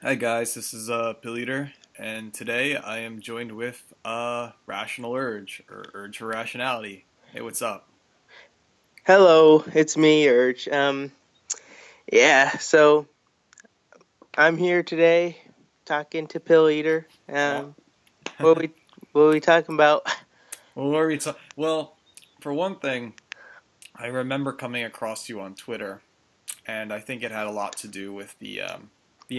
Hi guys, this is Pilleater, and today I am joined with Rational Urge, or Urge for Rationality. Hey, what's up? Hello, it's me, Urge. So I'm here today talking to Pilleater. Oh, What we what are we talking about? well, what are we well, for one thing, I remember coming across you on Twitter, and I think it had a lot to do with the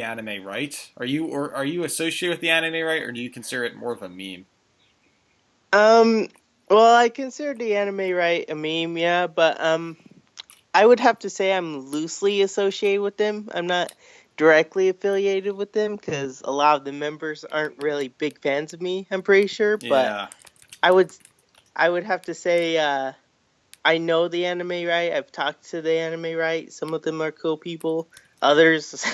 anime, right? Are you associated with the anime, right, or do you consider it more of a meme? Um, well, I consider the anime right a meme, yeah, but I would have to say I'm loosely associated with them. I'm not directly affiliated with them because a lot of the members aren't really big fans of me. I'm pretty sure, but Yeah, I would I would have to say I know the anime right. I've talked to the anime right. Some of them are cool people. Others,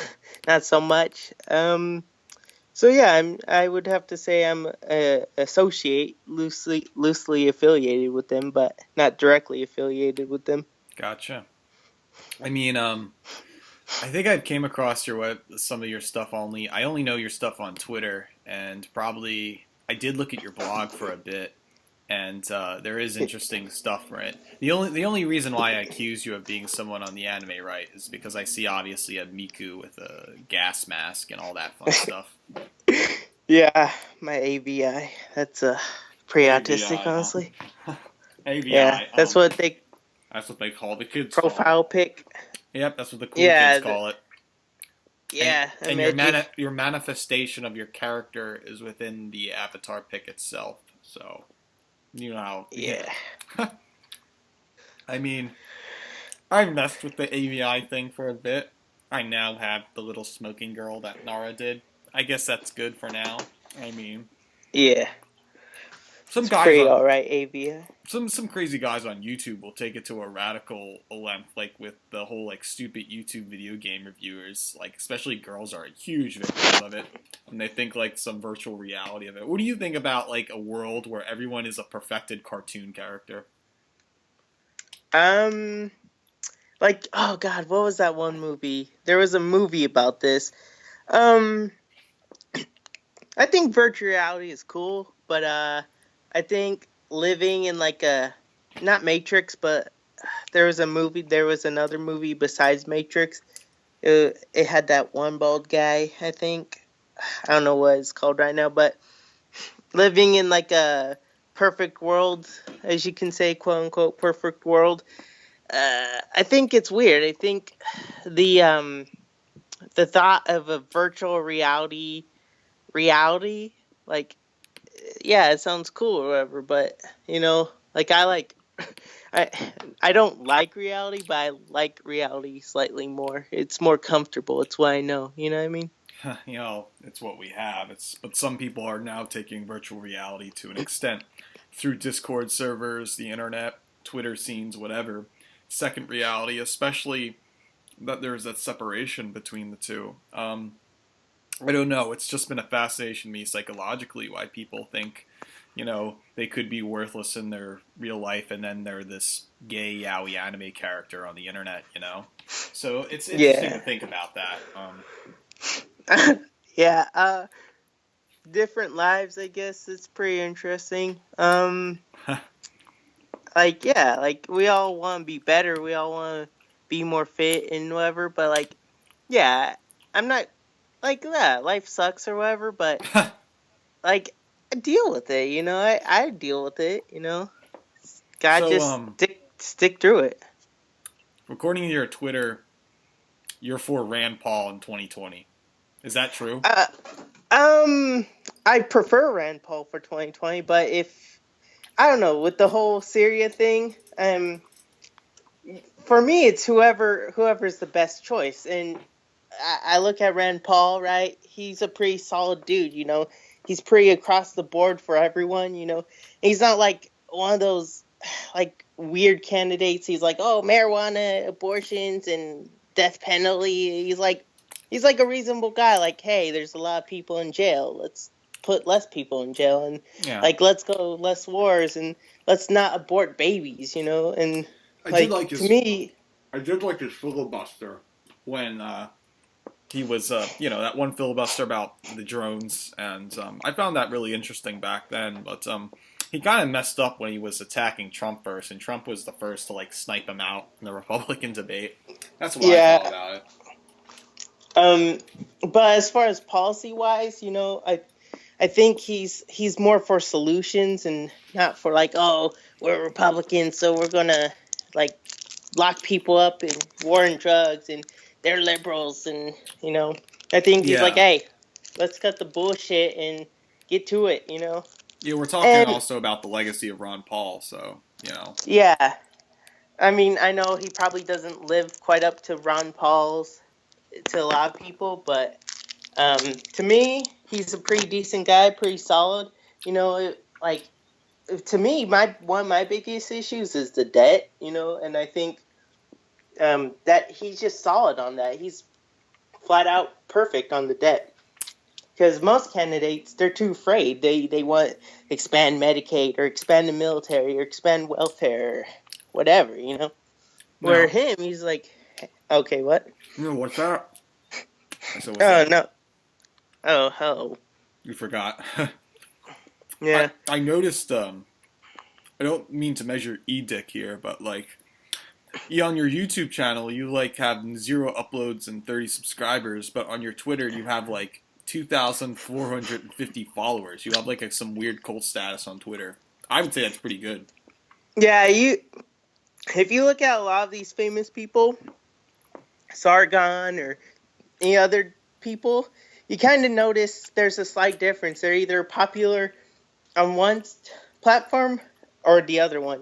not so much. So yeah, I would have to say I'm associate loosely affiliated with them, but not directly affiliated with them. gotcha. I mean, I think I came across some of your stuff only. I only know your stuff on Twitter, and probably I did look at your blog for a bit, and there is interesting stuff, right? The only reason why I accuse you of being someone on the anime right is because I see obviously a Miku with a gas mask and all that fun stuff. Yeah, my ABI. That's pretty autistic, AVI, honestly. huh? Yeah, AVI, that's what they that's what they call the kids call it. profile pic. Yep, that's what the cool kids Yeah, call it. And yeah, I'm and edgy. your manifestation of your character is within the avatar pic itself. So you know how Yeah. I mean, I messed with the AVI thing for a bit. I now have the little smoking girl that Nara did. I guess that's good for now. I mean, Yeah, some it's guys pretty on alright, ABI. some crazy guys on YouTube will take it to a radical length, like with the whole like stupid YouTube video game reviewers. Like especially girls are a huge victim of it, and they think like some virtual reality of it. What do you think about like a world where everyone is a perfected cartoon character? Um, like, oh God, what was that one movie? There was a movie about this. Um, I think virtual reality is cool, but I think living in like a not Matrix, but there was another movie besides Matrix. It had that one bald guy, I think. I don't know what it's called right now, but living in like a perfect world, as you can say, quote unquote, perfect world. I think it's weird. I think the um the thought of a virtual reality, like, yeah, it sounds cool or whatever, but like I I don't like reality, but I like reality slightly more. It's more comfortable. It's what I know. You know what I mean? It's what we have. It's but some people are now taking virtual reality to an extent through Discord servers, the internet, Twitter scenes, whatever. Second reality, especially that there's that separation between the two. I don't know. It's just been a fascination to me psychologically why people think, they could be worthless in their real life and then they're this gay yaoi anime character on the internet. So it's interesting to Yeah. think about that. Yeah. Different lives. I guess it's pretty interesting. Like, yeah, like we all want to be better. We all want to be more fit and whatever. But like, yeah, I'm not like that. Life sucks or whatever. But like, I deal with it. I deal with it. God so, just stick through it. according to your Twitter, you're for Rand Paul in 2020. Is that true? Uh, um, I prefer Rand Paul for 2020, but if I don't know with the whole Syria thing, for me it's whoever's the best choice, and I look at Rand Paul, right? He's a pretty solid dude. He's pretty across the board for everyone. He's not like one of those like weird candidates. He's like, oh, marijuana, abortions, and death penalty. He's like a reasonable guy. Like, hey, there's a lot of people in jail. Let's put less people in jail, and Yeah. like let's go less wars, and let's not abort babies. And I did like like to his me, I did like his filibuster when he was, that one filibuster about the drones, and I found that really interesting back then. But he kind of messed up when he was attacking Trump first, and Trump was the first to like snipe him out in the Republican debate. That's what I thought Yeah. about it. Um, but as far as policy wise, I think he's more for solutions and not for like, oh, we're Republicans, so we're gonna like lock people up in war and drugs, and they're liberals, and I think he's like, Yeah, hey, let's cut the bullshit and get to it, yeah. We're talking And also about the legacy of Ron Paul, so yeah, I mean, I know he probably doesn't live quite up to Ron Paul's to a lot of people, but to me, he's a pretty decent guy, pretty solid. Like to me, my one of my biggest issues is the debt. And I think that he's just solid on that. He's flat out perfect on the debt. Because most candidates, they're too afraid. They want expand Medicaid or expand the military or expand welfare, or whatever. Where no, him, he's like, okay, what? what's that? So what's Oh that? no, oh. You forgot. Yeah. I noticed. I don't mean to measure dick here, but like, on your YouTube channel, you like have 0 uploads and 30 subscribers, but on your Twitter, you have like 2,450 followers. You have like some weird cult status on Twitter. I would say that's pretty good. Yeah, if you look at a lot of these famous people, Sargon or any other people, you kind of notice there's a slight difference. They're either popular on one platform or the other one.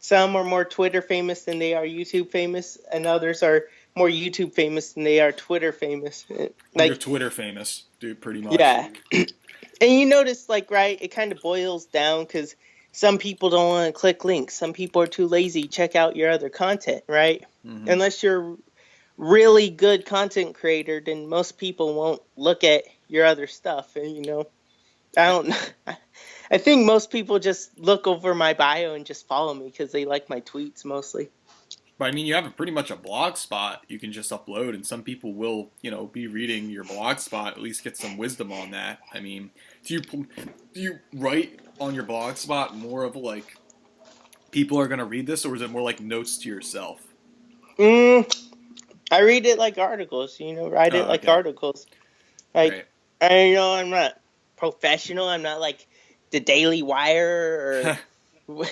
Some are more Twitter famous than they are YouTube famous, and others are more YouTube famous than they are Twitter famous. You're Twitter famous, dude, pretty much. Yeah. And you notice, like, right, it kind of boils down because some people don't want to click links. Some people are too lazy to check out your other content, right? Mm-hmm. Unless you're really good content creator, then most people won't look at your other stuff. And, I don't I think most people just look over my bio and just follow me because they like my tweets mostly. But I mean, you have pretty much a blog spot you can just upload, and some people will, be reading your blog spot, at least get some wisdom on that. I mean, do you write on your blog spot more of like, people are going to read this, or is it more like notes to yourself? I read it like articles, write it Oh, like okay. articles. Like, Right. I'm not professional. I'm not like the Daily Wire or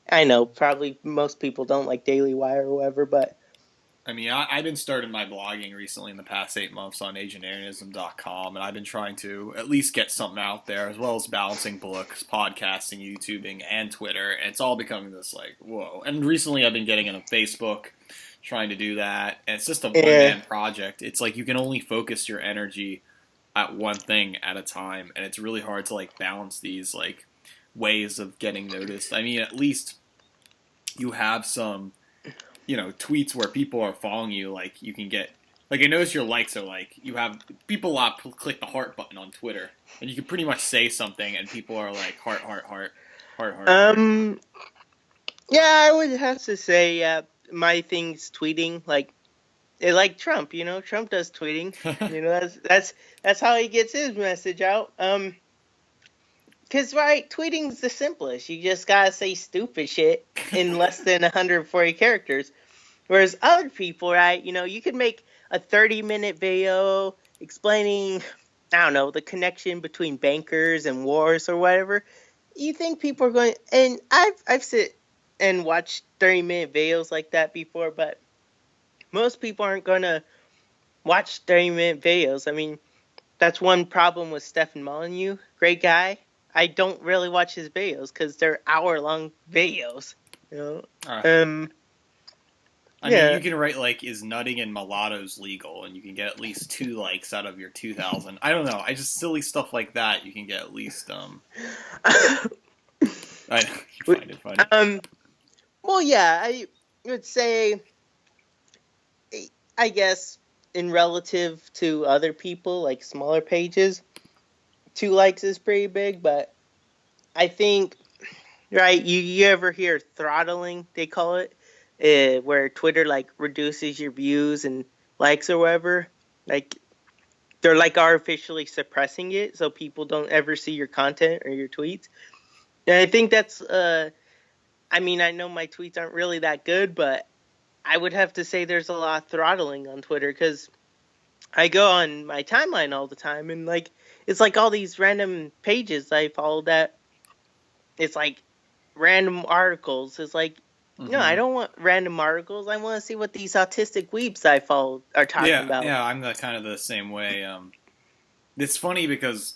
I know probably most people don't like Daily Wire or whatever, but I mean, I've been starting my blogging recently in the past 8 months on agentarianism.com, and I've been trying to at least get something out there, as well as balancing books, podcasting, YouTubing, and Twitter. And it's all becoming this, like, whoa. And recently I've been getting into Facebook, trying to do that. And it's just a one-man project. It's like you can only focus your energy at one thing at a time, and it's really hard to, like, balance these, like, ways of getting noticed. I mean, at least you have some tweets where people are following you, like, you can get, like, I notice your likes are, like, you have, people a lot click the heart button on Twitter, and you can pretty much say something, and people are like, heart, heart, heart, heart, heart, heart. Yeah, I would have to say, my thing's tweeting, like Trump, Trump does tweeting, that's how he gets his message out, because, right, tweeting's the simplest. You just gotta say stupid shit in less than 140 characters. Whereas other people, right, you could make a 30-minute video explaining, I don't know, the connection between bankers and wars or whatever. You think people are going, and I've sit and watched 30-minute videos like that before, but most people aren't going to watch 30-minute videos. I mean, that's one problem with Stefan Molyneux. Great guy. I don't really watch his videos because they're hour-long videos. I mean, you can write, like, is nutting and mulattoes legal, and you can get at least 2 likes out of your 2,000. I don't know. I just, silly stuff like that, you can get at least, I you find it funny. Well, yeah, I would say, I guess, in relative to other people, like smaller pages, 2 likes is pretty big, but I think, right, you ever hear throttling, they call it, where Twitter, like, reduces your views and likes or whatever? Like, they're like artificially suppressing it so people don't ever see your content or your tweets. And I think that's I mean, I know my tweets aren't really that good, but I would have to say there's a lot of throttling on Twitter because I go on my timeline all the time and like it's like all these random pages I follow that it's like random articles. It's like no, I Hmm. don't want random articles. I want to see what these autistic weeps I follow are talking Yeah, about. yeah, I'm the kind of the same way. It's funny because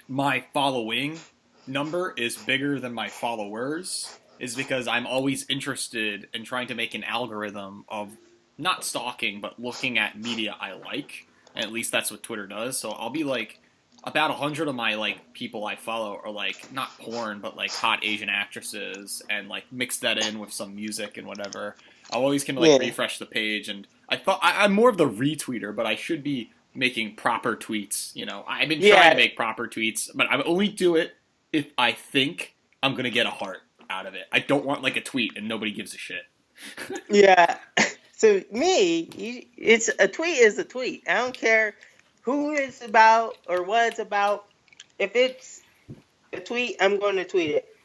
my following number is bigger than my followers is because I'm always interested in trying to make an algorithm of not stalking but looking at media I like. And at least that's what Twitter does. So I'll be like about 100 of my like people I follow are like not porn but like hot Asian actresses and like mix that in with some music and whatever. I'll always kind of like Yeah, refresh the page and I'm more of the retweeter, but I should be making proper tweets. You know, I've been trying to yeah, make proper tweets, but I only do it if I think I'm gonna get a heart out of it. I don't want like a tweet and nobody gives a shit. yeah. So it's a tweet is a tweet. I don't care who it's about or what it's about. If it's a tweet, I'm going to tweet it.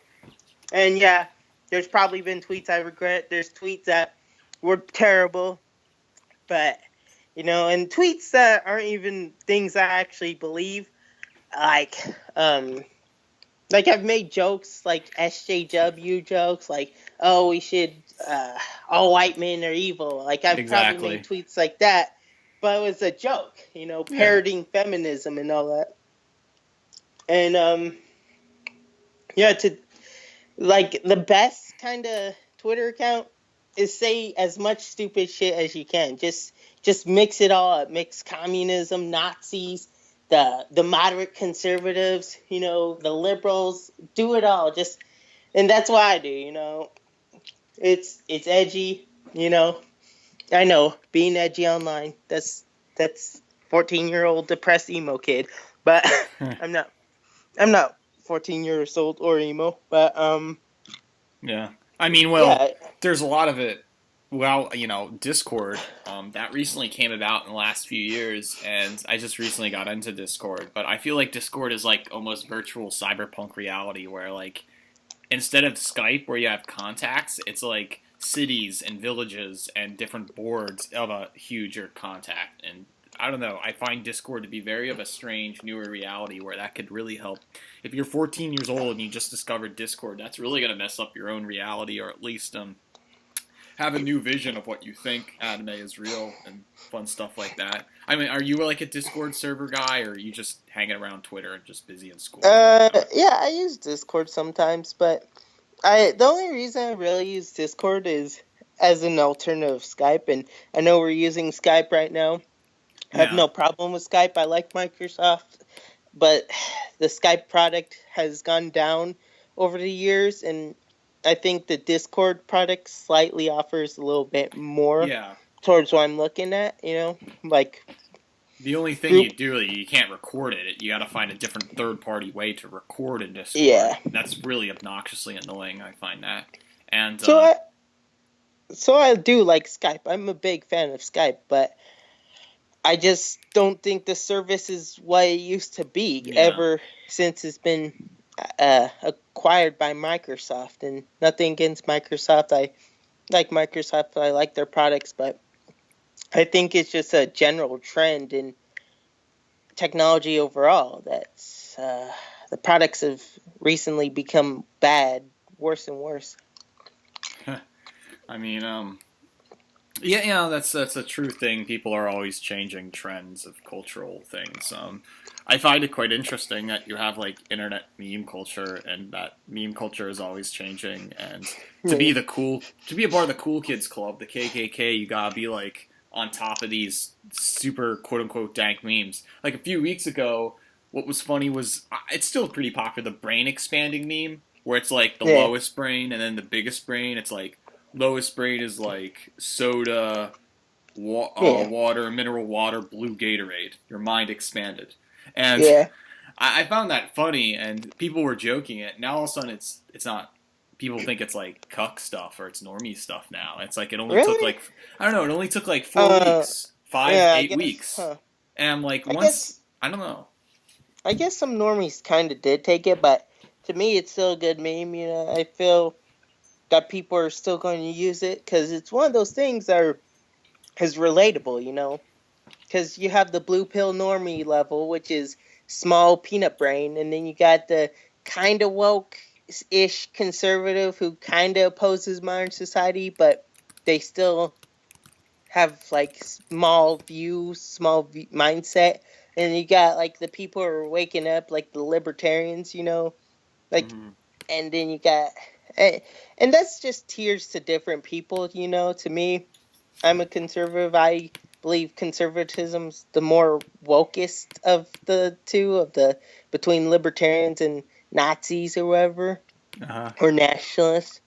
And yeah, there's probably been tweets I regret. There's tweets that were terrible, but and tweets that aren't even things I actually believe. Like, um, like I've made jokes like SJW jokes, like we should all white men are evil. Like I've probably made Exactly. tweets like that, but it was a joke, Yeah. parroting feminism and all that. And yeah, to like the best kind of Twitter account is say as much stupid shit as you can. Just mix it all up. Mix communism, Nazis, the moderate conservatives, the liberals. Do it all. And that's what I do. It's edgy. I know being edgy online. That's 14-year-old depressed emo kid, but I'm not. I'm not 14 years old or emo, but Yeah. I mean, well, yeah, there's a lot of it. Well, Discord, that recently came about in the last few years, and I just recently got into Discord. But I feel like Discord is like almost virtual cyberpunk reality, where like instead of Skype, where you have contacts, it's like cities and villages and different boards of a huger contact. And I don't know. I find Discord to be very of a strange newer reality where that could really help. If you're 14 years old and you just discovered Discord, that's really going to mess up your own reality, or at least have a new vision of what you think anime is real and fun stuff like that. I mean, are you like a Discord server guy, or are you just hanging around Twitter and just busy in school or whatnot? yeah, I use Discord sometimes, but the only reason I really use Discord is as an alternative Skype, and I know we're using Skype right now. I have Yeah, no problem with Skype. I like Microsoft, but the Skype product has gone down over the years, and I think the Discord product slightly offers a little bit more yeah. towards what I'm looking at, like The only thing group. you do, you can't record it. You got to find a different third-party way to record in Discord. Yeah. That's really obnoxiously annoying. I find that, and So I do like Skype. I'm a big fan of Skype, but I just don't think the service is what it used to be yeah, ever since it's been acquired by Microsoft. And nothing against Microsoft. I like Microsoft. I like their products, but I think it's just a general trend in technology overall that's the products have recently become bad, worse and worse. I mean, yeah, that's a true thing. People are always changing trends of cultural things. I find it quite interesting that you have like internet meme culture, and that meme culture is always changing. And Yeah. to be a part of the cool kids club, the KKK, you gotta be like on top of these super quote unquote dank memes. Like a few weeks ago, what was funny was it's still pretty popular. The brain expanding meme, where it's like the Yeah. lowest brain and then the biggest brain. It's like lowest brain is like soda, Yeah. water, mineral water, blue Gatorade. Your mind expanded, and Yeah. I found that funny, and people were joking it. Now all of a sudden it's not. People think it's like cuck stuff or it's normie stuff now. It's like it only took Really? like I don't know. It only took like four Uh, weeks, five, yeah, I eight guess. weeks, Huh. And like I once, guess I don't know. I guess some normies kind of did take it, but to me, it's still a good meme. I feel that people are still going to use it because it's one of those things that is relatable. Because you have the blue pill normie level, which is small peanut brain, and then you got the kind of woke-ish conservative who kind of opposes modern society, but they still have like mindset. And you got like the people who are waking up, like the libertarians, like, Mm-hmm. and then you got, and that's just tiers to different people. To me, I'm a conservative. I believe conservatism's the more wokest of the two, between libertarians and Nazis or whatever, Uh-huh. or nationalists.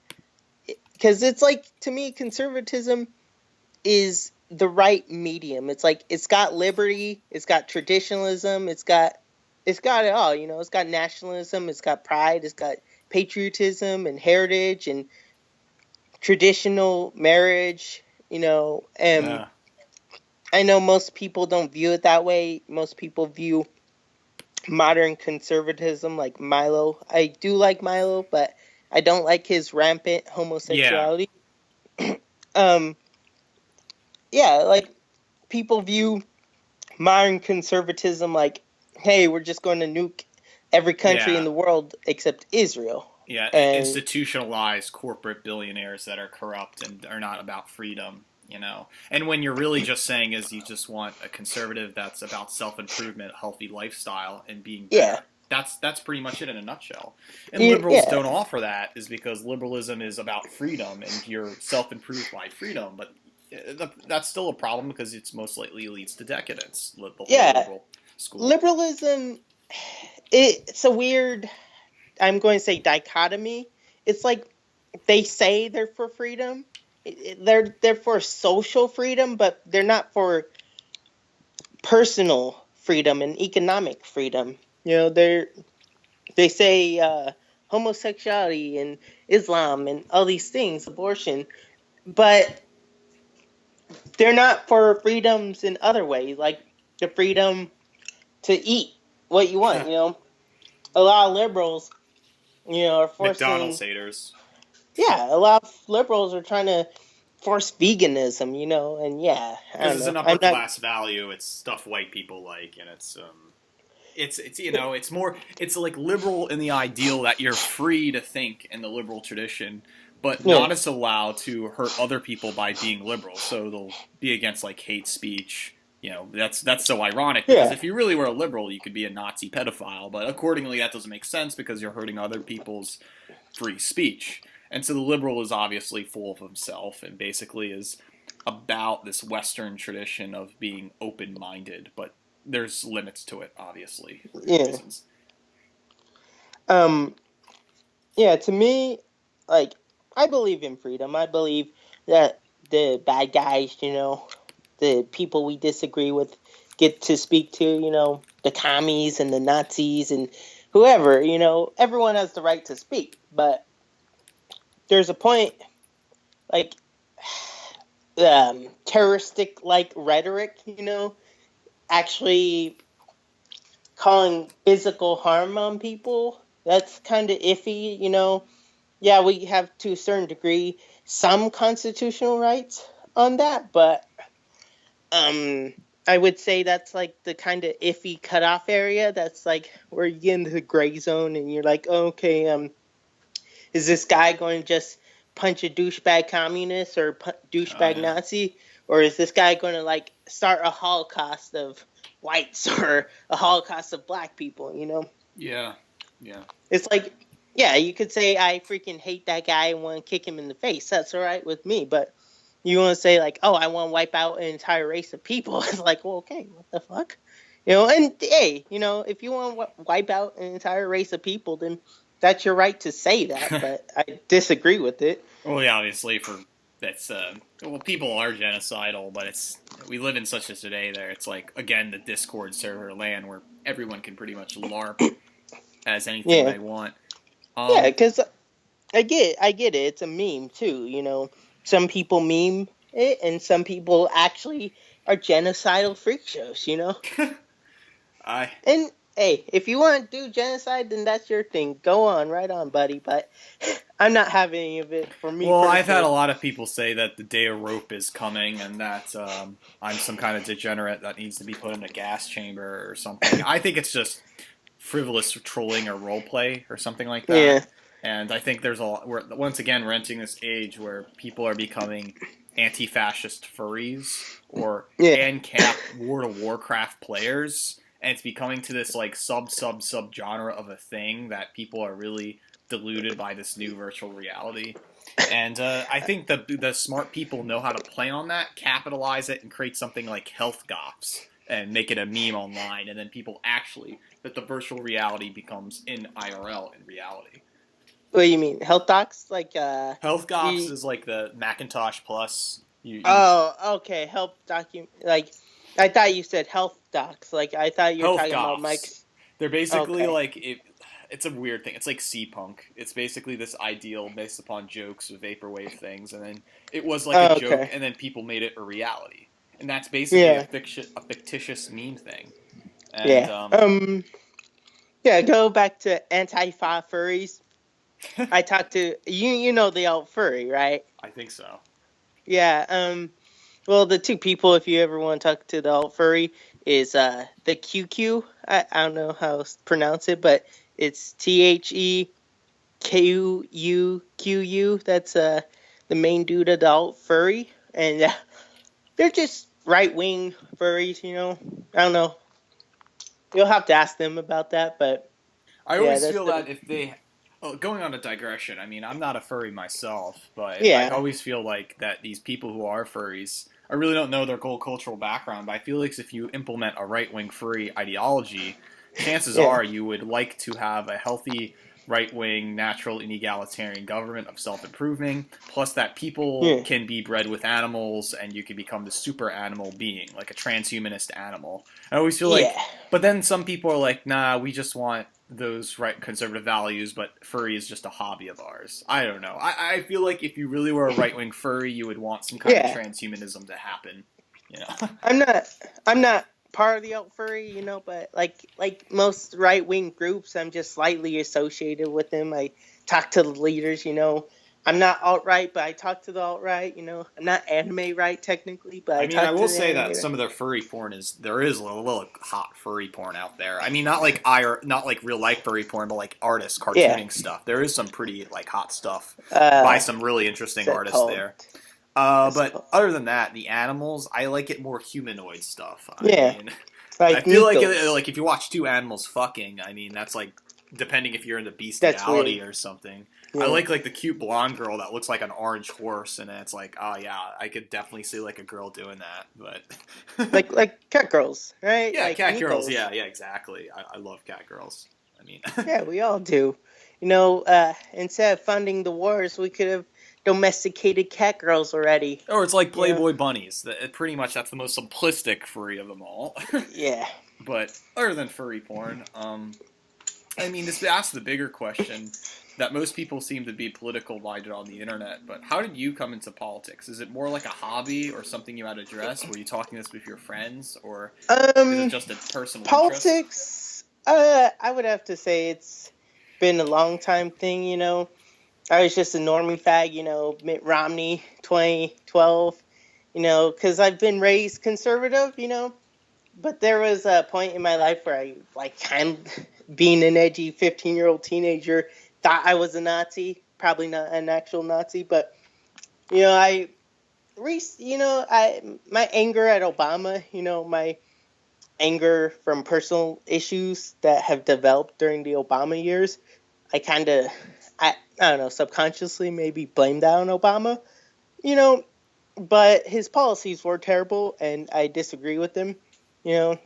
Because it's like, to me, conservatism is the right medium. It's like it's got liberty, it's got traditionalism, it's got it all. It's got nationalism, it's got pride, it's got patriotism and heritage and traditional marriage. And Yeah. I know most people don't view it that way. Most people view modern conservatism like Milo. I do like Milo, but I don't like his rampant Yeah. homosexuality. um yeah, like, people view modern conservatism like, hey, we're just going to nuke every country in Yeah. the world except Israel. Yeah. And Institutionalized corporate billionaires that are corrupt and are not about freedom. And when you're really just saying is you just want a conservative that's about self-improvement, healthy lifestyle, and being yeah, better. That's pretty much it in a nutshell. And liberals yeah, don't offer that is because liberalism is about freedom and you're self-improved by freedom. But that's still a problem because it's most likely leads to decadence. The whole yeah. liberal school. Liberalism, it's a weird, I'm going to say, dichotomy. It's like they say they're for freedom. They're for social freedom, but they're not for personal freedom and economic freedom. They say homosexuality and Islam and all these things, abortion, but they're not for freedoms in other ways, like the freedom to eat what you want. A lot of liberals, are McDonald's forcing. haters. Yeah, a lot of liberals are trying to force veganism. And yeah, I Because don't it's an know. upper I'm not. class value. It's stuff white people like, and it's it's more it's like liberal in the ideal that you're free to think in the liberal tradition, but Yeah, not as allowed to hurt other people by being liberal. So they'll be against like hate speech. That's so ironic because yeah, if you really were a liberal, you could be a Nazi pedophile, but accordingly that doesn't make sense because you're hurting other people's free speech. And so the liberal is obviously full of himself and basically is about this Western tradition of being open minded, but there's limits to it, obviously, for good yeah. reasons. Um, yeah. To me, like, I believe in freedom. I believe that the bad guys, the people we disagree with, get to speak to, the commies and the Nazis and whoever. Everyone has the right to speak, but there's a point, like, terroristic like rhetoric, actually calling physical harm on people. That's kind of iffy. Yeah, we have to a certain degree some constitutional rights on that, but um, I would say that's like the kind of iffy cutoff area. That's like where you get into the gray zone, and you're like, oh, okay, is this guy going to just punch a douchebag communist or Oh douchebag yeah, Nazi, or is this guy going to like start a holocaust of whites or a holocaust of black people? yeah, yeah. It's like, yeah, you could say I freaking hate that guy and want to kick him in the face. That's all right with me, but you want to say like, oh, I want to wipe out an entire race of people. It's like, well, okay, what the fuck? And hey, if you want to wipe out an entire race of people, then that's your right to say that, but I disagree with it. Well, yeah, obviously for that's well, people are genocidal, but it's we live in such a today there. It's like again the Discord server land where everyone can pretty much LARP as anything Yeah, they want. yeah, Um, because I get it. It's a meme too. Some people meme it, and some people actually are genocidal freak shows, you know? I And hey, if you want to do genocide, then that's your thing. Go on, right on, buddy. But I'm not having any of it for me Well, I've had a personally. lot of people say that the day of rope is coming, and that I'm some kind of degenerate that needs to be put in a gas chamber or something. I think it's just frivolous trolling or role play or something like that. Yeah, And I think there's we're once again we're entering this age where people are becoming anti-fascist furries or yeah, ANCAP World of Warcraft players, and it's becoming to this like sub genre of a thing that people are really deluded by this new virtual reality. And I think the smart people know how to play on that, capitalize it, and create something like health goths and make it a meme online, and then people actually that the virtual reality becomes in IRL in reality. what do you mean? Health docs? Health goths you. is like the Macintosh Plus. You Oh, okay. Health docu. I thought you said health docs. Like, I thought you were health talking about goths. Mike's. They're basically Okay. like it's a weird thing. It's like C-punk. It's basically this ideal based upon jokes of vaporwave things, and then it was like a joke, Okay. and then people made it a reality, and that's basically Yeah. a fictitious meme thing. And Yeah. Yeah. Go back to anti-fa furries. I talked to you. You know the alt furry, right? I think so. Yeah. Well, the two people, if you ever want to talk to the alt furry, is the QQ. I don't know how to pronounce it, but it's TheQUQU. That's the main dude of the alt furry, and they're just right wing furries. You know, I don't know. You'll have to ask them about that, but I yeah, always that's feel the that if they, oh, going on a digression, I mean, I'm not a furry myself, but I yeah, always feel like that these people who are furries, I really don't know their whole cultural background, but I feel like if you implement a right wing furry ideology, chances yeah, are you would like to have a healthy right wing, natural, and egalitarian government of self improving, plus that people yeah, can be bred with animals and you can become the super animal being, like a transhumanist animal. I always feel like, yeah, but then some people are like, nah, we just want those right conservative values, but furry is just a hobby of ours. I don't know. I feel like if you really were a right wing furry, you would want some kind of yeah. transhumanism to happen. You know? I'm not I'm not part of the alt furry, you know, but like most right wing groups, I'm just slightly associated with them. I talk to the leaders, you know. I'm not alt right, but I talk to the alt right, you know. I'm not anime right technically, but I I mean, I talk to will the say anime that right. some of their furry porn is there is a little hot furry porn out there. I mean, not like real life furry porn, but like artists Yeah. cartooning stuff. There is some pretty like hot stuff by Uh some really what's interesting that artists called? there. That's But called other than that, the animals, I like it more humanoid stuff. I yeah, mean, I like feel Nikos. like if you watch two animals fucking, I mean that's like depending if you're into That's bestiality weird. or something. I Yeah. like the cute blonde girl that looks like an orange horse, and it's like, oh yeah, I could definitely see like a girl doing that. But Like cat girls, right? yeah, Like cat girls, Nikos. yeah, exactly. I love cat girls. I mean, Yeah, we all do. You know, instead of funding the wars, we could have domesticated cat girls already. or it's like You know? Playboy bunnies. Pretty much that's the most simplistic furry of them all. Yeah. But other than furry porn, I mean, this asks the bigger question that most people seem to be political minded on the internet. But how did you come into politics? Is it more like a hobby or something you had to address? Were you talking this with your friends, or is it Um, just a personal interest? Politics. I would have to say it's been a long time thing. You know, I was just a normie fag. You know, Mitt Romney, 2012. You know, because I've been raised conservative. You know, but there was a point in my life where I like kind of being an edgy 15-year-old teenager thought I was a Nazi. Probably not an actual Nazi, but you know, I my anger at Obama, you know, my anger from personal issues that have developed during the Obama years, I kind of I don't know, subconsciously maybe blame that on Obama, you know, but his policies were terrible and I disagree with them, you know.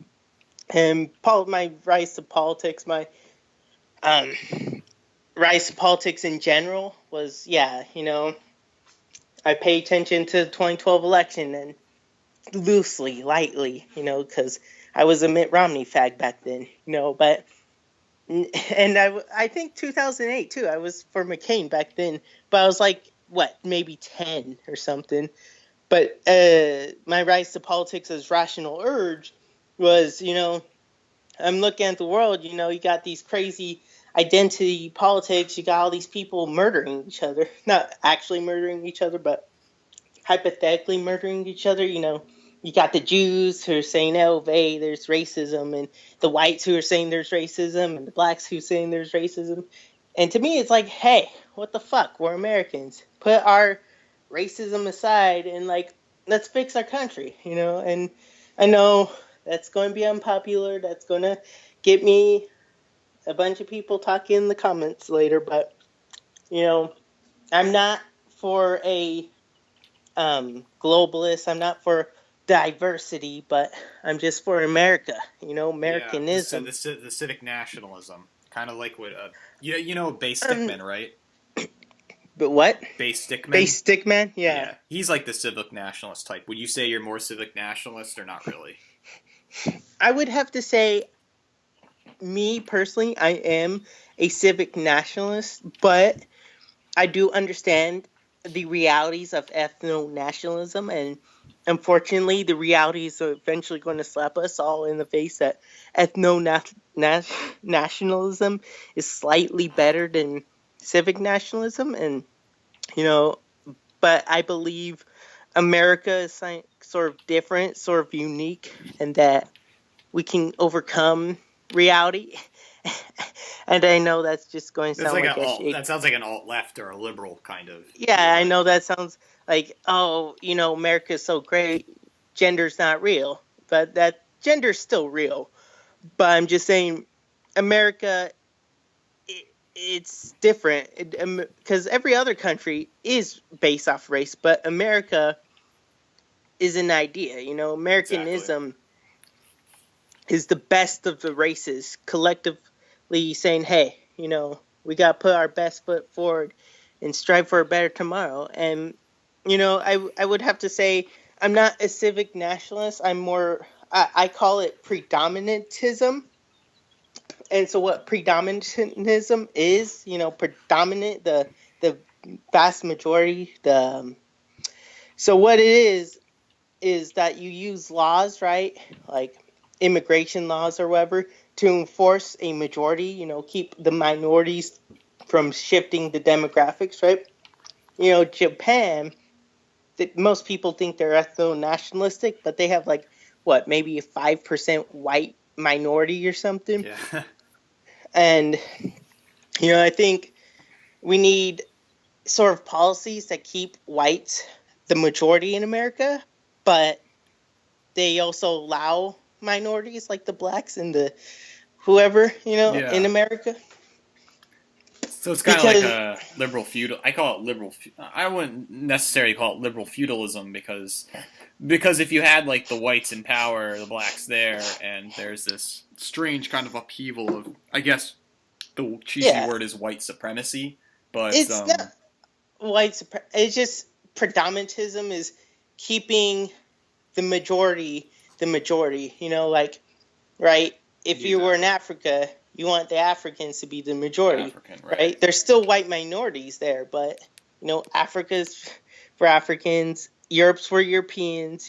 And my rise to politics, my um rise to politics in general was, yeah, you know, I pay attention to the 2012 election and loosely, lightly, you know, because I was a Mitt Romney fag back then, you know, but and I think 2008 too. I was for McCain back then, but I was like what, maybe 10 or something. But my rise to politics as rational urge was, I'm looking at the world, you got these crazy identity politics, you got all these people murdering each other. Not actually murdering each other, but hypothetically murdering each other. You got the Jews who are saying, oh, hey, there's racism, and the whites who are saying there's racism, and the blacks who are saying there's racism. And to me, it's like, hey, what the fuck? We're Americans. Put our racism aside and, like, let's fix our country, And I know that's going to be unpopular. That's going to get me a bunch of people talking in the comments later, but, I'm not for a globalist. I'm not for diversity, but I'm just for America. Americanism. The civic nationalism, kind of like what Base Stickman, right? But what? Base Stickman. Base Stickman, yeah. He's like the civic nationalist type. Would you say you're more civic nationalist or not really? I would have to say, me personally, I am a civic nationalist, but I do understand the realities of ethno-nationalism, and unfortunately the realities are eventually going to slap us all in the face that ethno-nationalism is slightly better than civic nationalism, and but I believe America is sort of different, sort of unique, and that we can overcome reality. And I know that's just going to sound that sounds like an alt-left or a liberal kind of. Yeah, I know that sounds like, oh, America's so great, gender's not real. But that gender's still real. But I'm just saying, America, it's different. Because every other country is based off race, but America is an idea. Americanism is the best of the races, collectively saying, hey, we got to put our best foot forward and strive for a better tomorrow. And, I would have to say I'm not a civic nationalist. I'm more, I call it predominantism. And so what predominantism is, predominant, the vast majority, so what it is that you use laws, right? Like immigration laws or whatever, to enforce a majority, keep the minorities from shifting the demographics, right? Japan, most people think they're ethno-nationalistic, but they have maybe a 5% white minority or something. Yeah. And, I think we need sort of policies that keep whites the majority in America, but they also allow minorities like the blacks and the whoever, in America. So it's kind of like a liberal feudal. I call it liberal. I wouldn't necessarily call it liberal feudalism because if you had like the whites in power, the blacks there, and there's this strange kind of upheaval of, I guess, the cheesy word is white supremacy, but it's not white supremacy. It's just predominantism is keeping the majority. Right? If you were in Africa, you want the Africans to be the majority, right? There's still white minorities there, but, Africa's for Africans, Europe's for Europeans,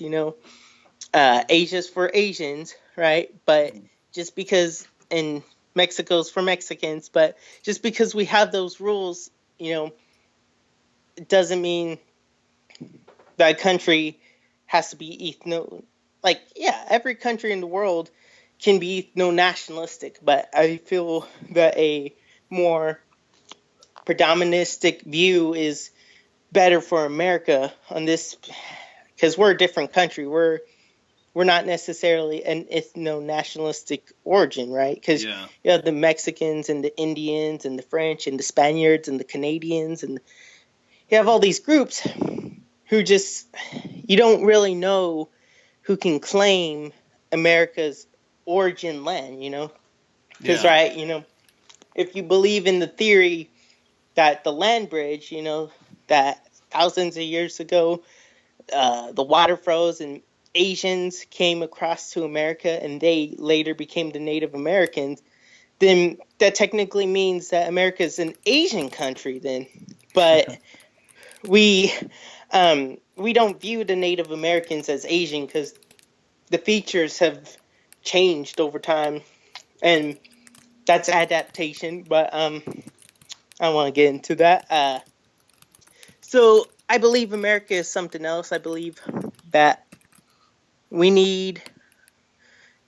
Asia's for Asians, right? But just because, and Mexico's for Mexicans, but just because we have those rules, it doesn't mean that country has to be every country in the world can be nationalistic, but I feel that a more predominantistic view is better for America on this, because we're a different country. We're not necessarily an ethno-nationalistic origin, right? Because you have the Mexicans and the Indians and the French and the Spaniards and the Canadians, and you have all these groups who just, you don't really know who can claim America's origin land, because if you believe in the theory that the land bridge, that thousands of years ago the water froze and Asians came across to America and they later became the Native Americans, then that technically means that America is an Asian country then. But we we don't view the Native Americans as Asian because the features have changed over time, and that's adaptation. But I don't want to get into that. So I believe America is something else. I believe that we need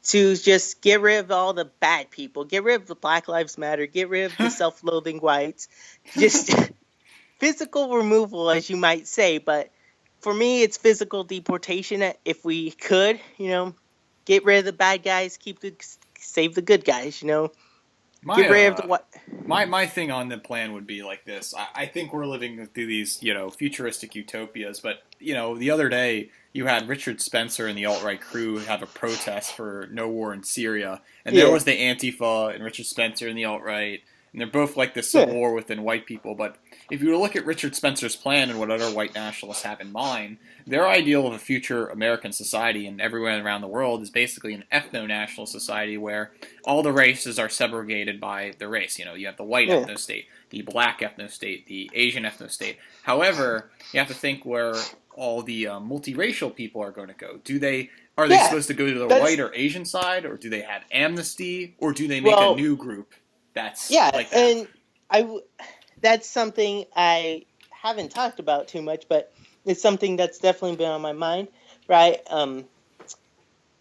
to just get rid of all the bad people, get rid of the Black Lives Matter, get rid of the self-loathing whites, just physical removal, as you might say. But for me, it's physical deportation. If we could, get rid of the bad guys, save the good guys. Get rid of the what. My thing on the plan would be like this. I think we're living through these, futuristic utopias. But, the other day you had Richard Spencer and the alt-right crew have a protest for no war in Syria. And there was the Antifa and Richard Spencer and the alt-right. And they're both like the civil war within white people. But if you were to look at Richard Spencer's plan and what other white nationalists have in mind, their ideal of a future American society and everywhere around the world is basically an ethno-national society where all the races are segregated by the race. You have the white ethno-state, the black ethno-state, the Asian ethno-state. However, you have to think where all the multiracial people are going to go. Are they supposed to go to the white or Asian side, or do they have amnesty, or do they make a new group? That's like that. And that's something I haven't talked about too much, but it's something that's definitely been on my mind, right? But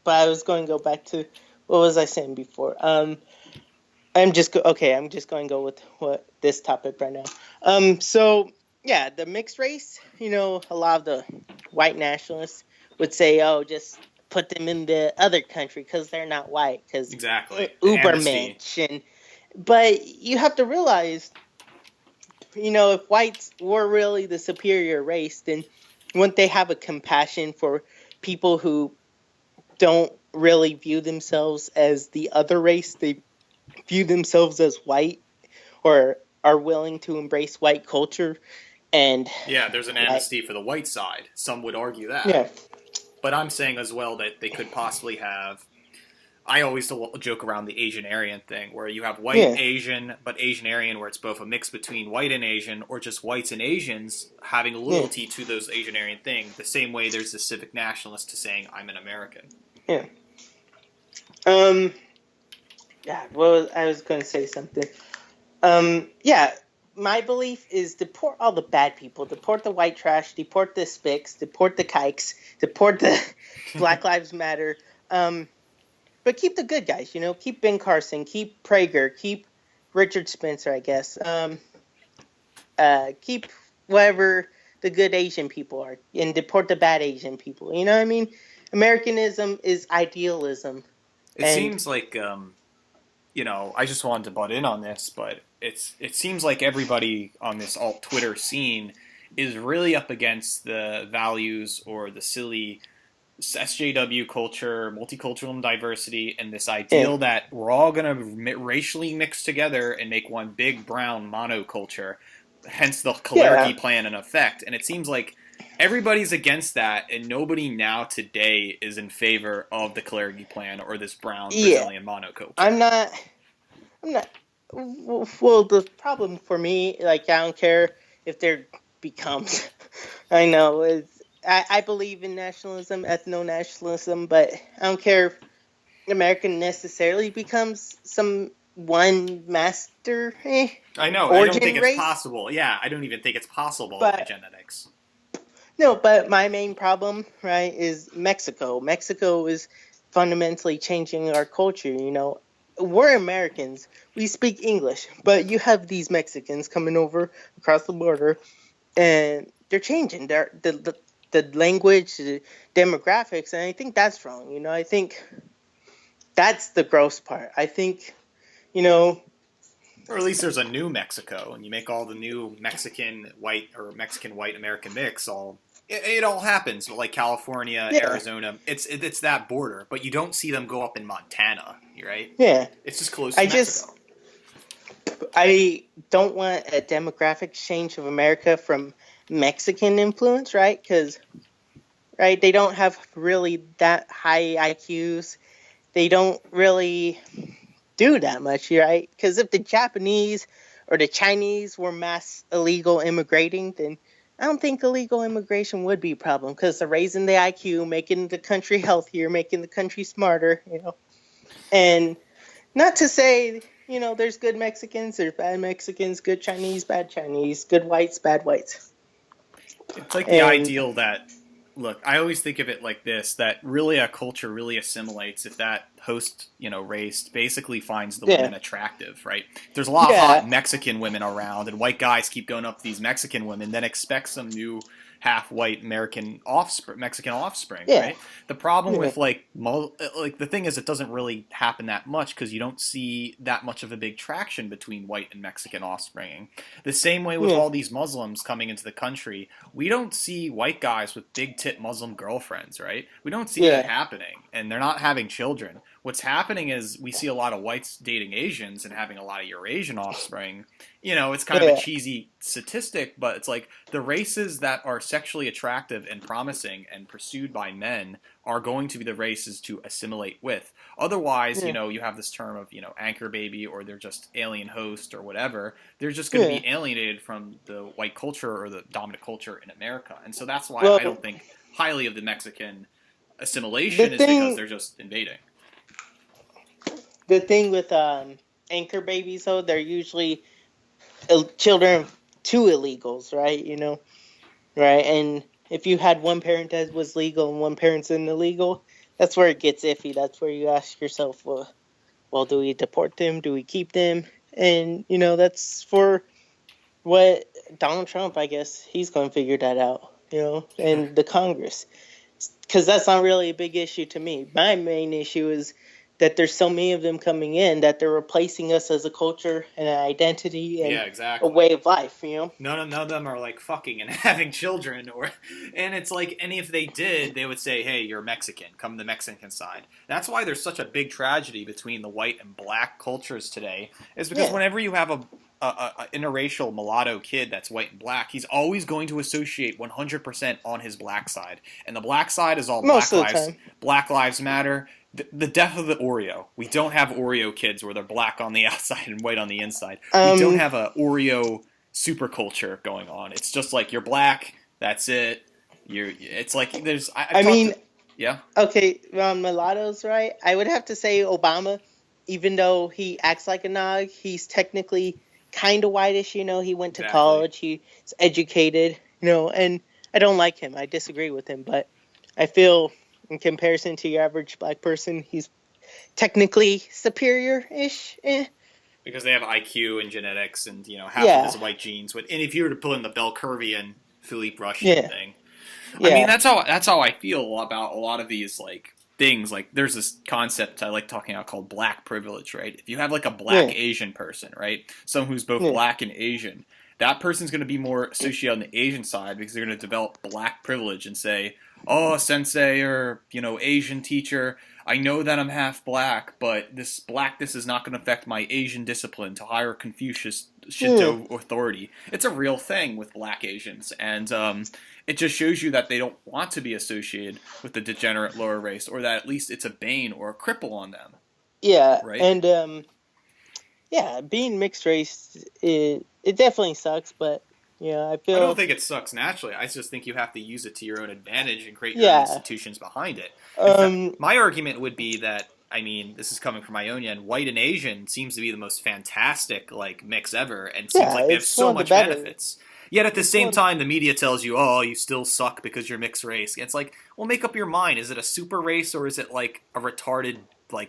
I was going to go back to what was I saying before? I'm just going to go with what this topic right now. So yeah, the mixed race. A lot of the white nationalists would say, "Oh, just put them in the other country because they're not white." Because exactly, Ubermensch. But you have to realize, if whites were really the superior race, then wouldn't they have a compassion for people who don't really view themselves as the other race? They view themselves as white, or are willing to embrace white culture. And there's an amnesty for the white side. Some would argue that. Yeah. But I'm saying as well that they could possibly have. I always joke around the Asian Aryan thing, where you have white Asian, but Asian Aryan, where it's both a mix between white and Asian, or just whites and Asians having loyalty to those Asian Aryan thing. The same way there's the civic nationalist to saying I'm an American. Yeah. I was going to say something. My belief is deport all the bad people, deport the white trash, deport the spics, deport the kikes, deport the Black Lives Matter. But keep the good guys, keep Ben Carson, keep Prager, keep Richard Spencer, I guess. Keep whatever the good Asian people are, and deport the bad Asian people. You know what I mean? Americanism is idealism. It seems like, I just wanted to butt in on this, but it seems like everybody on this alt Twitter scene is really up against the values or the silly SJW culture, multicultural diversity, and this ideal that we're all going to racially mix together and make one big brown monoculture, hence the Pilleater plan in effect. And it seems like everybody's against that, and nobody now today is in favor of the Pilleater plan or this brown Brazilian monoculture. I'm not. Well, the problem for me, I don't care if there becomes. I know I believe in nationalism, ethno-nationalism, but I don't care if America necessarily becomes some one master. I know. I don't think it's possible. Yeah, I don't even think it's possible by genetics. No, but my main problem, right, is Mexico. Mexico is fundamentally changing our culture. We're Americans. We speak English, but you have these Mexicans coming over across the border, and they're changing the language, the demographics, and I think that's wrong. I think that's the gross part. I think, or at least there's a new Mexico, and you make all the new Mexican white or Mexican white American mix all. It all happens, like California, Arizona. It's that border, but you don't see them go up in Montana, right? Yeah, it's just close to Mexico. I don't want a demographic change of America from Mexican influence, right? Because, they don't have really that high IQs. They don't really do that much, right? Because if the Japanese or the Chinese were mass illegal immigrating, then I don't think illegal immigration would be a problem because they're raising the IQ, making the country healthier, making the country smarter, And not to say, there's good Mexicans, there's bad Mexicans, good Chinese, bad Chinese, good whites, bad whites. It's like the And ideal that, look, I always think of it like this, that really a culture really assimilates if that host, race basically finds the women attractive, right? There's a lot of hot Mexican women around, and white guys keep going up to these Mexican women, then expect some new half-white Mexican offspring, right? The problem with the thing is, it doesn't really happen that much because you don't see that much of a big traction between white and Mexican offspring. The same way with all these Muslims coming into the country, we don't see white guys with big tit Muslim girlfriends, right? We don't see that happening, and they're not having children. What's happening is we see a lot of whites dating Asians and having a lot of Eurasian offspring. It's kind of a cheesy statistic, but it's like the races that are sexually attractive and promising and pursued by men are going to be the races to assimilate with. Otherwise, you have this term of, anchor baby, or they're just alien host or whatever. They're just going to be alienated from the white culture or the dominant culture in America. And so that's why I don't think highly of the Mexican assimilation because they're just invading. The thing with anchor babies, though, they're usually children of two illegals, right? Right? And if you had one parent that was legal and one parent's an illegal, that's where it gets iffy. That's where you ask yourself, well, do we deport them? Do we keep them? And, that's for what Donald Trump, I guess, he's going to figure that out, and the Congress. Because that's not really a big issue to me. My main issue is that there's so many of them coming in that they're replacing us as a culture and an identity and a way of life, None of them are like fucking and having children, and it's like, and if they did, they would say, hey, you're Mexican, come to the Mexican side. That's why there's such a big tragedy between the white and black cultures today, is because whenever you have a interracial mulatto kid that's white and black, he's always going to associate 100% on his black side. And the black side is all Black Lives Matter. The death of the Oreo. We don't have Oreo kids where they're black on the outside and white on the inside. We don't have a Oreo super culture going on. It's just like, you're black, that's it. It's like there's. Okay, on mulattoes, right? I would have to say Obama, even though he acts like a nog, he's technically kind of whitish. He went to college, he's educated, and I don't like him. I disagree with him, but I feel, in comparison to your average black person, he's technically superior-ish. Because they have IQ and genetics and, half of his white genes. And if you were to pull in the Belkervian Philippe Russian thing. I mean, that's how I feel about a lot of these, like, things. Like, there's this concept I like talking about called black privilege, right? If you have, like, a black Asian person, right? Someone who's both black and Asian, that person's going to be more associated on the Asian side because they're going to develop black privilege and say, oh, sensei or, Asian teacher, I know that I'm half black, but this blackness is not going to affect my Asian discipline to hire Confucius Shinto authority. It's a real thing with black Asians, and it just shows you that they don't want to be associated with the degenerate lower race, or that at least it's a bane or a cripple on them. Yeah, right? And being mixed race, it definitely sucks, but I don't think it sucks naturally. I just think you have to use it to your own advantage and create your own institutions behind it. My argument would be that, I mean, this is coming from my own end, white and Asian seems to be the most fantastic mix ever, and seems like they have so much benefits. Yet at the same time, the media tells you, oh, you still suck because you're mixed race. It's like, well, make up your mind. Is it a super race, or is it like a retarded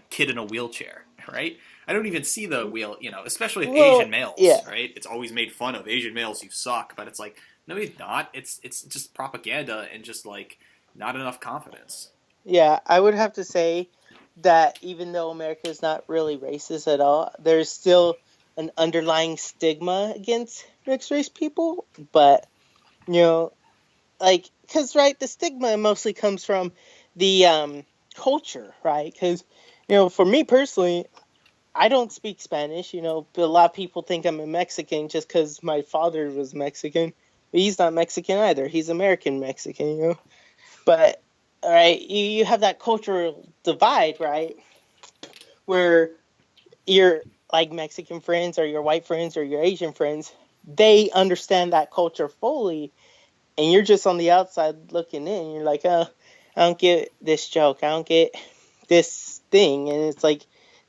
kid in a wheelchair, right? I don't even see the wheel, especially with Asian males, right? It's always made fun of. Asian males, you suck. But it's like, no, you're not. It's just propaganda and just, not enough confidence. Yeah, I would have to say that even though America is not really racist at all, there's still an underlying stigma against mixed race people. But, because, right, the stigma mostly comes from the culture, right? Because, for me personally, I don't speak Spanish, but a lot of people think I'm a Mexican just because my father was Mexican. But he's not Mexican either. He's American Mexican, But, all right, you have that cultural divide, right? Where your Mexican friends or your white friends or your Asian friends, they understand that culture fully. and you're just on the outside looking in. You're like, oh, I don't get this joke. I don't get this thing. And it's like,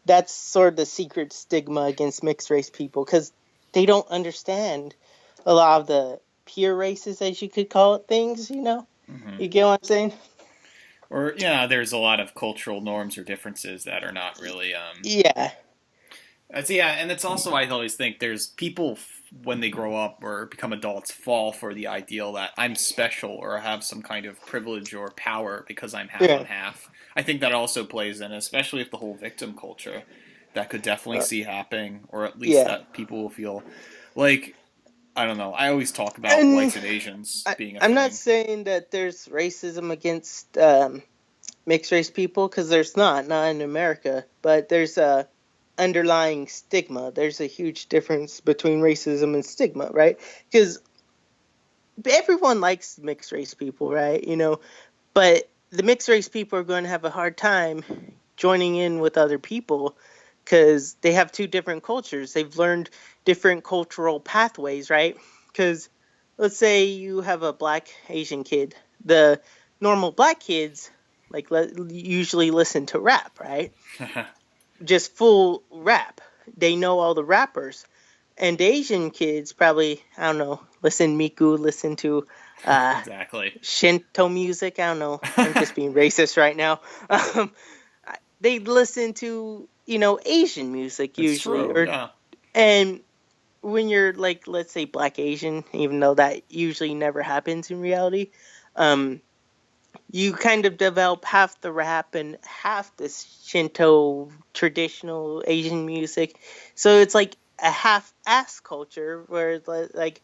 that's sort of the secret stigma against mixed race people, because they don't understand a lot of the pure races, as you could call it, things, you know? Mm-hmm. You get what I'm saying? Or, there's a lot of cultural norms or differences that are not really. Yeah. And it's also, I always think, there's people, when they grow up or become adults, fall for the ideal that I'm special or have some kind of privilege or power because I'm half on half. I think that also plays in, especially if the whole victim culture that could definitely see happening, or at least that people will feel like, I don't know. I always talk about whites and Asians being a thing. I'm not saying that there's racism against mixed race people, because there's not in America, but there's a underlying stigma. There's a huge difference between racism and stigma, right? Because everyone likes mixed race people, right? You know, but the mixed race people are going to have a hard time joining in with other people because they have two different cultures. They've learned different cultural pathways, right? Because let's say you have a black Asian kid. The normal black kids usually listen to rap, right? Just full rap. They know all the rappers. And the Asian kids probably, I don't know, listen to exactly Shinto music. I don't know. I'm just being racist right now. They listen to, Asian music usually. True, yeah. And when you're like, let's say black Asian, even though that usually never happens in reality, you kind of develop half the rap and half the Shinto traditional Asian music. So it's like a half-ass culture where, like,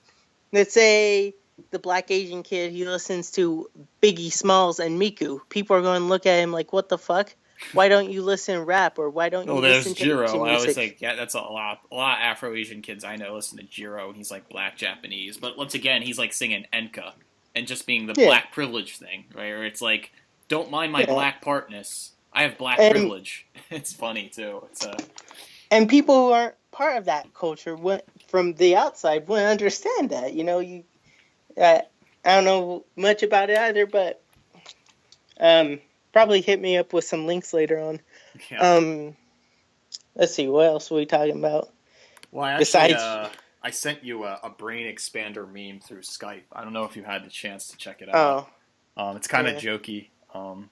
let's say the black Asian kid, he listens to Biggie Smalls and Miku. People are going to look at him like, what the fuck? Why don't you listen to rap, or why don't you listen to Jiro. Asian music? I always think, that's a lot of Afro-Asian kids I know listen to Jiro, and he's like black Japanese. But once again, he's like singing enka. And just being the black privilege thing, right? Where it's like, don't mind my black partness. I have black privilege. It's funny, too. And people who aren't part of that culture from the outside wouldn't understand that. I don't know much about it either, but probably hit me up with some links later on. Yeah. Let's see, what else are we talking about? Well, I sent you a brain expander meme through Skype. I don't know if you had the chance to check it out. It's kind of jokey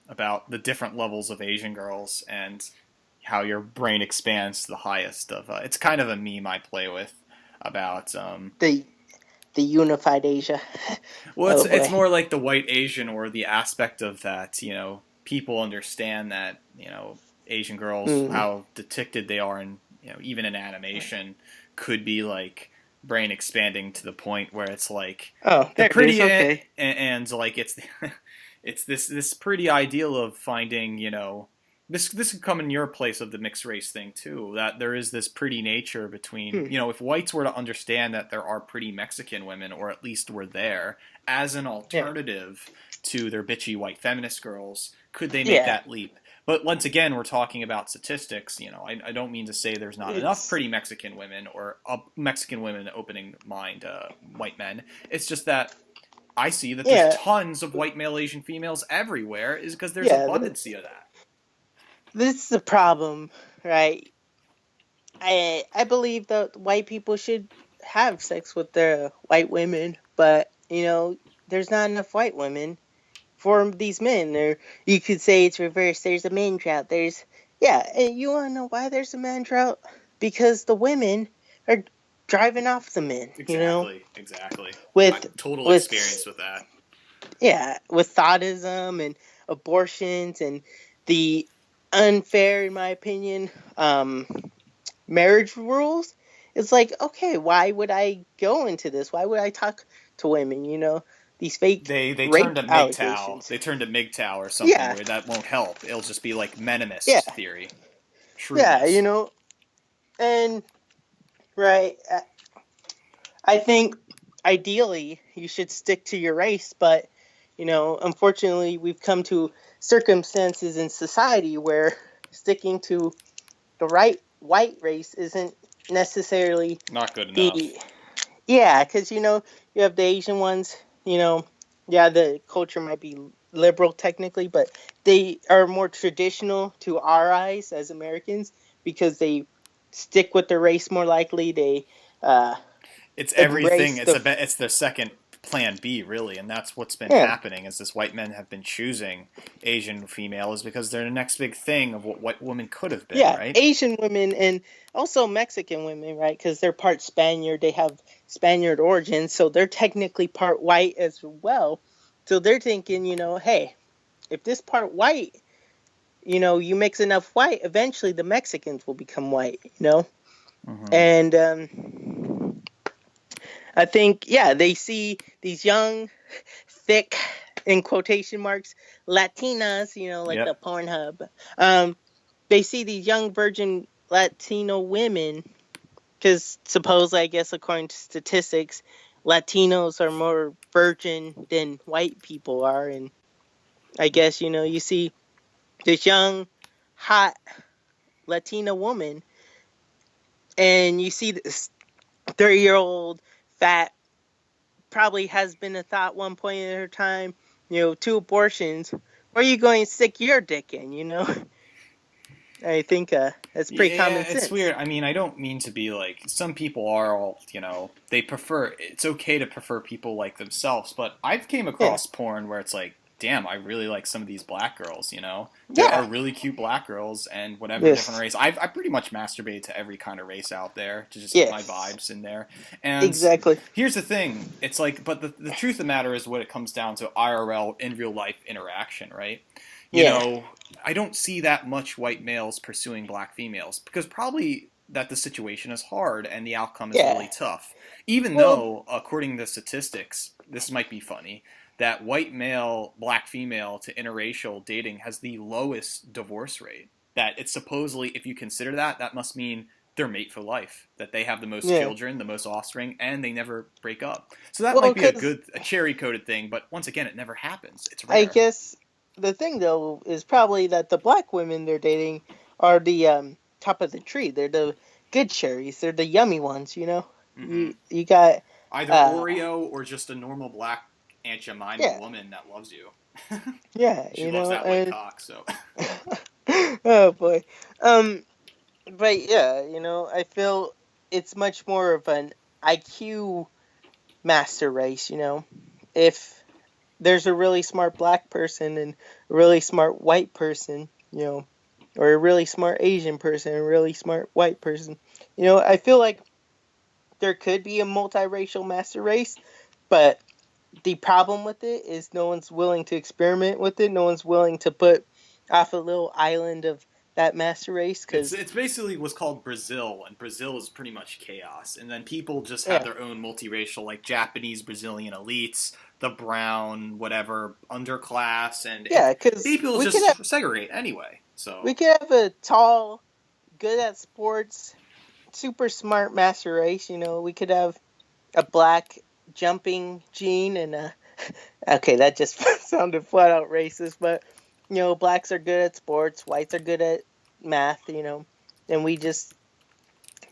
about the different levels of Asian girls and how your brain expands to the highest of. It's kind of a meme I play with about the unified Asia. Well, it's more like the white Asian, or the aspect of that. People understand that Asian girls, how depicted they are in even in animation, could be like brain expanding to the point where it's like they're pretty okay, and like it's this pretty ideal of finding this could come in your place of the mixed race thing too, that there is this pretty nature between if whites were to understand that there are pretty Mexican women, or at least were there as an alternative to their bitchy white feminist girls, could they make that leap? But once again, we're talking about statistics. I don't mean to say there's not enough pretty Mexican women, or Mexican women opening mind white men. It's just that I see that there's tons of white male Asian females everywhere, is because there's abundancy of that. This is the problem, right? I believe that white people should have sex with their white women, but there's not enough white women for these men. Or you could say it's reversed. There's a man drought. And you want to know why there's a man drought? Because the women are driving off the men. Exactly. With total experience with that. Yeah, with thoughtism and abortions and the unfair, in my opinion, marriage rules. It's like, okay, why would I go into this? Why would I talk to women? These fake they rape turned to allegations. They turned to MGTOW or something where that won't help. It'll just be like menemist theory. Shrewdness. And right, I think ideally you should stick to your race, but unfortunately we've come to circumstances in society where sticking to the right white race isn't necessarily not good enough. Yeah, because you have the Asian ones, yeah, the culture might be liberal technically, but they are more traditional to our eyes as Americans because they stick with their race more likely. They uh, It's everything. embrace the It's their second plan B, really, and that's what's been yeah. happening. Is this white men have been choosing Asian females because they're the next big thing of what white women could have been, Yeah, right? Asian women and also Mexican women, right? Because they're part Spaniard. They have Spaniard origins, so they're technically part white as well. So they're thinking, hey, if this part white, you mix enough white, eventually the Mexicans will become white. Mm-hmm. And I think, yeah, they see these young, thick, in quotation marks, Latinas, like the Yep. Pornhub. They see these young virgin Latino women because I guess, according to statistics, Latinos are more virgin than white people are. And I guess, you see this young, hot Latina woman, and you see this 30-year-old fat, probably has been a thought one point in her time, 2 abortions. Where are you going to stick your dick in? I think that's pretty Yeah, common it's sense. weird. I mean, I don't mean to be like some people are all, they prefer it's okay to prefer people like themselves, but I've came Yeah. across porn where it's like, damn, I really like some of these black girls. There are Yeah. really cute black girls and whatever different Yes. race. I pretty much masturbate to every kind of race out there to just get my Yes. vibes in there. And Exactly. here's the thing. It's like but the truth of the matter is what it comes down to IRL in real life interaction, right? You Yeah. know, I don't see that much white males pursuing black females because probably that the situation is hard and the outcome is Yeah. really tough. Even Well, though, according to statistics, this might be funny, that white male, black female to interracial dating has the lowest divorce rate. That it's supposedly, if you consider that, that must mean they're mate for life. That they have the most yeah. children, the most offspring, and they never break up. So that Well, might be because a cherry coated thing, but once again, it never happens. It's I rare. guess the thing though is probably that the black women they're dating are the top of the tree. They're the good cherries. They're the yummy ones. Mm-hmm. You got Either uh Oreo or just a normal black Aunt Jemima yeah, woman that loves you. yeah, She loves that white cock, so. oh boy. Um but yeah, I feel it's much more of an IQ master race. If there's a really smart black person and a really smart white person, or a really smart Asian person and a really smart white person. I feel like there could be a multiracial master race, but the problem with it is no one's willing to experiment with it. No one's willing to put off a little island of that master race because, It's basically what's called Brazil, and Brazil is pretty much chaos. And then people just have yeah, their own multiracial, like Japanese, Brazilian elites, the brown, whatever, underclass, and yeah, because people just segregate anyway. So we could have a tall, good at sports, super smart master race. We could have a black jumping gene and a okay, that just sounded flat out racist, but blacks are good at sports, whites are good at math, and we just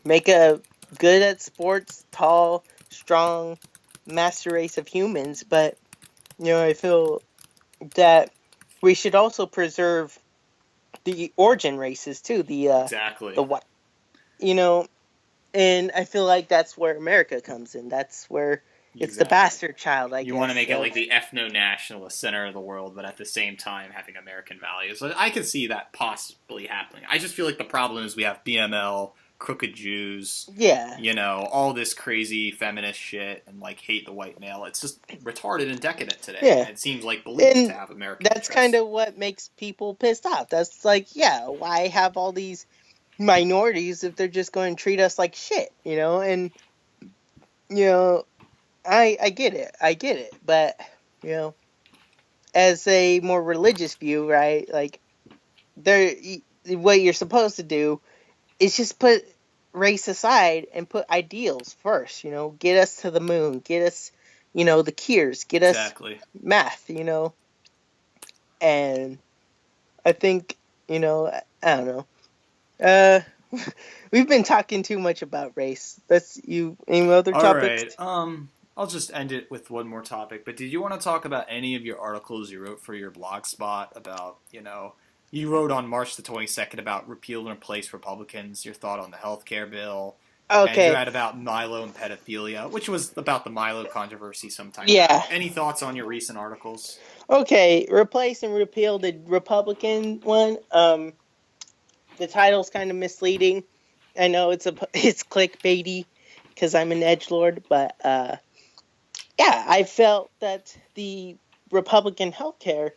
make a good at sports, tall, strong master race of humans. But I feel that we should also preserve the origin races too, exactly. the what you know, and I feel like that's where America comes in. That's where it's the Exactly. bastard child, I You want to guess. make it like the ethno-nationalist center of the world, but at the same time having American values. So I could see that possibly happening. I just feel like the problem is we have BML, crooked Jews, Yeah. all this crazy feminist shit, and like hate the white male. It's just retarded and decadent today. Yeah. And it seems like belief to And have American that's interests. kind of what makes people pissed off. That's like, yeah, why have all these minorities if they're just going to treat us like shit? And I get it, but as a more religious view, right? Like, what you're supposed to do is just put race aside and put ideals first. Get us to the moon, get us, the cures, get us Exactly. math. And I think I don't know. We've been talking too much about race. Any other All topics? right. I'll just end it with one more topic. But did you want to talk about any of your articles you wrote for your blog spot about, you wrote on March the 22nd about repeal and replace Republicans, your thought on the health care bill, and you Okay. had about Milo and pedophilia, which was about the Milo controversy some time Yeah. back. Any thoughts on your recent articles? Okay. Replace and repeal the Republican one. The title's kind of misleading. I know it's clickbaity because I'm an edgelord, but yeah, I felt that the Republican healthcare,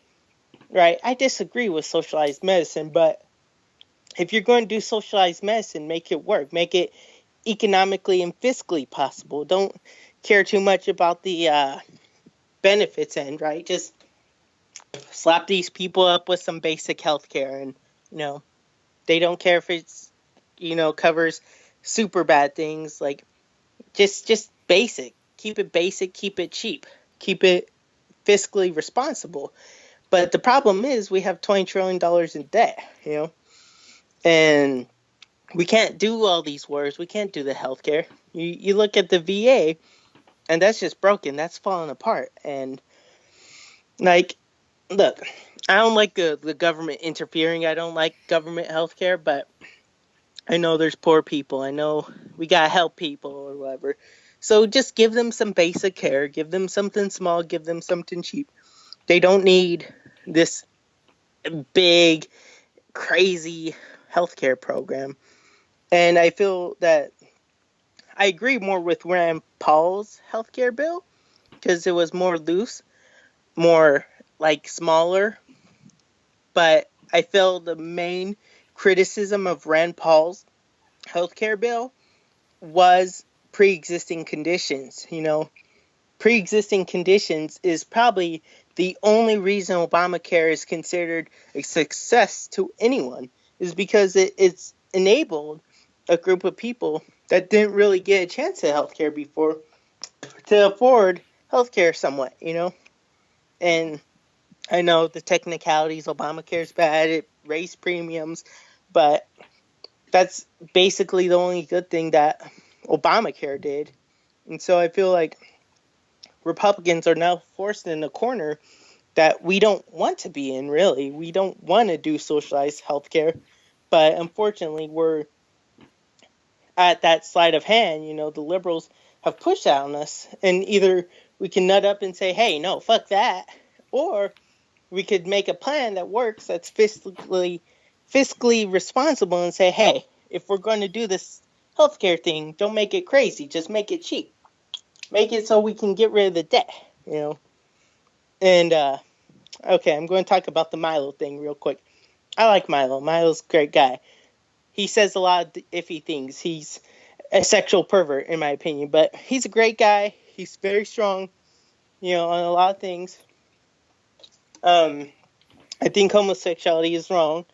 right? I disagree with socialized medicine, but if you're going to do socialized medicine, make it work, make it economically and fiscally possible. Don't care too much about the benefits end, right? Just slap these people up with some basic healthcare, and they don't care if it's covers super bad things, like just basic. Keep it basic, keep it cheap, keep it fiscally responsible. But the problem is we have $20 trillion in debt, and we can't do all these wars. We can't do the healthcare. You look at the VA, and that's just broken. That's falling apart. And like, look, I don't like the government interfering. I don't like government healthcare, but I know there's poor people. I know we gotta help people or whatever. So just give them some basic care. Give them something small. Give them something cheap. They don't need this big, crazy healthcare program. And I feel that I agree more with Rand Paul's healthcare bill because it was more loose, more like smaller. But I feel the main criticism of Rand Paul's healthcare bill was pre-existing conditions. Pre-existing conditions is probably the only reason Obamacare is considered a success to anyone, is because it's enabled a group of people that didn't really get a chance at healthcare before to afford healthcare somewhat, And I know the technicalities, Obamacare is bad, it raised premiums, but that's basically the only good thing that Obamacare did. And so I feel like Republicans are now forced in a corner that we don't want to be in, really. We don't want to do socialized healthcare, but unfortunately we're at that sleight of hand. The liberals have pushed that on us, and either we can nut up and say, hey, no, fuck that, or we could make a plan that works, that's fiscally responsible, and say, hey, if we're going to do this healthcare thing, don't make it crazy, just make it cheap. Make it so we can get rid of the debt, And, okay, I'm going to talk about the Milo thing real quick. I like Milo. Milo's a great guy. He says a lot of iffy things. He's a sexual pervert, in my opinion, but he's a great guy. He's very strong, on a lot of things. I think homosexuality is wrong,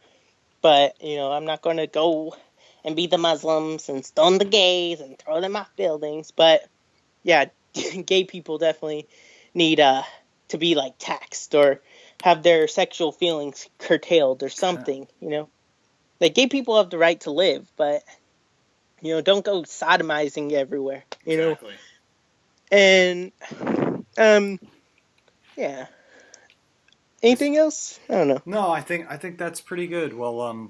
but, I'm not going to go and be the Muslims and stone the gays and throw them off buildings. But, yeah, gay people definitely need to be, like, taxed or have their sexual feelings curtailed or something, Like, gay people have the right to live, but, don't go sodomizing everywhere, Exactly. And, yeah. Anything else? I don't know. No, I think that's pretty good. Well,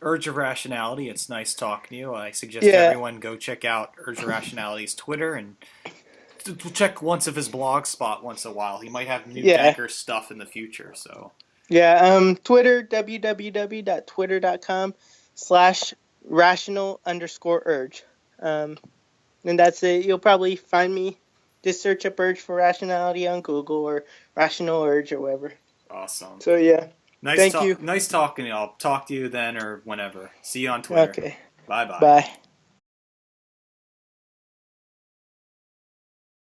Urge of Rationality, it's nice talking to you. I suggest everyone go check out Urge of Rationality's Twitter and check once of his blog spot once in a while. He might have new danker stuff in the future, so. Yeah, Twitter, www.twitter.com/rational_urge. And that's it. You'll probably find me. Just search up Urge for Rationality on Google or Rational Urge or whatever. Awesome. So, yeah. Thank you. Nice talking to you. I'll talk to you then or whenever. See you on Twitter. Okay. Bye-bye. Bye.